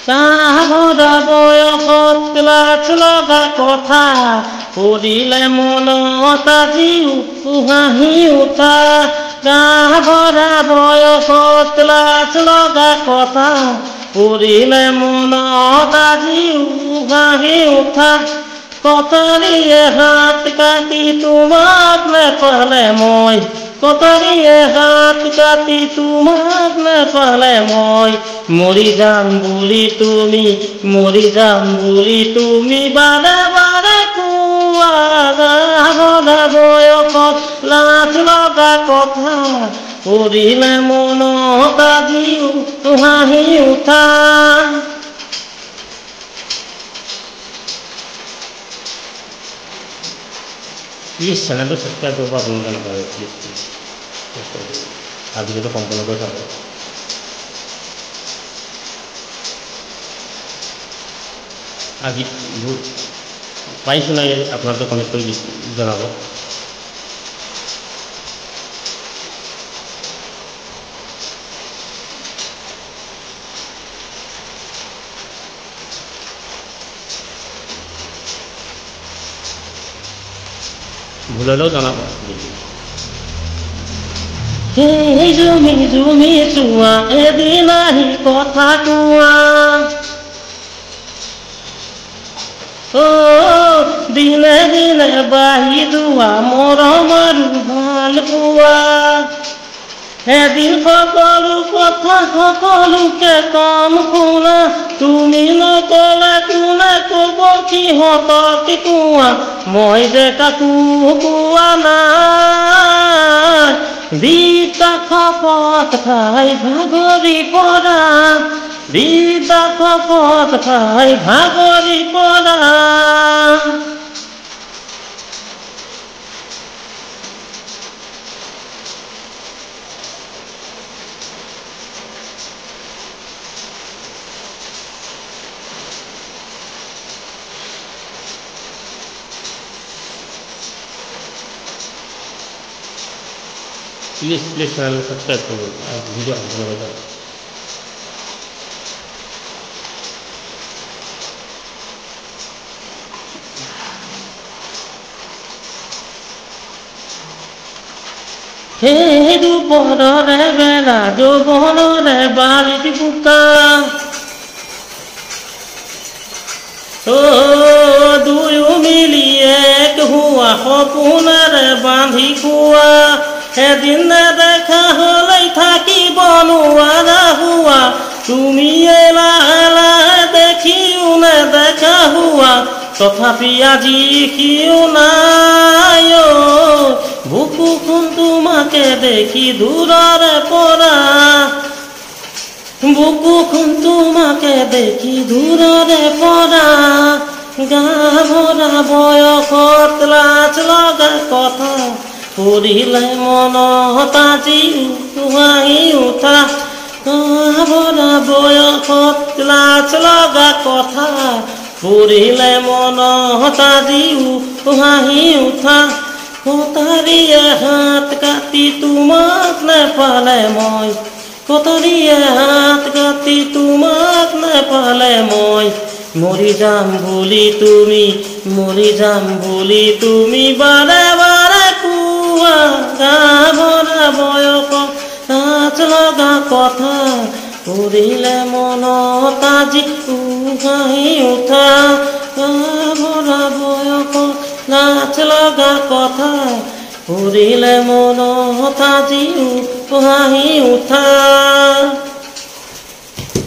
কাহৰা বয়সত লাজ লগা কথা পঢ়িলে মনত আজি হাঁহি উঠা কাহৰা বয়সত লাজ লগা কথা পঢ়িলে মনত আজি হাঁহি উঠা কটাৰীয়ে হাত কাটি তোমাক নেপালে মই কটাৰীয়ে হাত কাটি তোমাক নেপালে মই মৰি যাম বুলি তুমি বাৰে বাৰে কোৱা কাহৰা বয়সত লাজ লগা কথা পঢ়িলে মনত আজি হাঁহি উঠা প্লিজ চেনেলটো ছাবস্ক্ৰাইব কৰিব আপোনালোকে নকৰে প্লিজ আৰু ভিডিঅ'টো সম্পূৰ্ণ কৰি চাব আজি পাইছোঁ নাই আপোনালোকে কমেণ্ট কৰি জনাব ভুল হলেও জনাব সেই জুমি জুমি চোৱা এদিন আহি কথা কোৱা দিনে দিনে বাঢ়ি যোৱা মৰম আৰু ভাল পোৱা এদিন সকলো কথা সকলোকে কম শুনা তুমি নকলে কোনে কব সিহঁতক কোৱা মই যে কাকো কোৱা নাই দিতা শপত খাই ভাগৰি পৰা দিতা শপত খাই ভাগৰি পৰা প্লিজ চেনেল সাবস্ক্ৰাইব কৰুন আৰ ভিডিও সম্পূৰ্ণ কৰে যান হে দুপহৰৰে বেলা যৌৱনৰে বালিত বোকা দুয়ো মিলি এক হোৱা সপোনেৰে বান্ধি খোৱা এদিন নেদেখা হলেই থাকিব নোৱাৰা হোৱা তুমি লাহে লাহে দেখিও নেদেখা হোৱা তথাপি আজি সিও নাই বুকুখন তোমাকে দেখি দূৰৰে পৰা বুকুখন তোমাকে দেখি দূৰৰে পৰা গা ভৰা বয়সত লাজ লগা কথা পঢ়িলে মনত আজি হাঁহি উঠা গা ভৰা বয়সত লাজ লগা কথা পঢ়িলে মনত আজি হাঁহি উঠা কটাৰীয়ে হাত কাটি তোমাক নেপালে মই কটাৰীয়ে হাত কাটি তোমাক নেপালে মই মৰি যাম বুলি তুমি বাৰে বাৰে কোৱা গা ভৰা বয়সত লাজ লগা কথা পঢ়িলে মনত আজি হাঁহি উঠা গা ভৰা বয়সত লাজ লগা কথা পঢ়িলে মনত আজি হাঁহি উঠা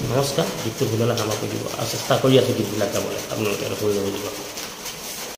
নমস্কাৰ গীতটো ভুল হ'লে ক্ষমা কৰি দিব আৰু চেষ্টা কৰি আছোঁ গীতবিলাক গাবলৈ আপোনালোকে কৰিব দিব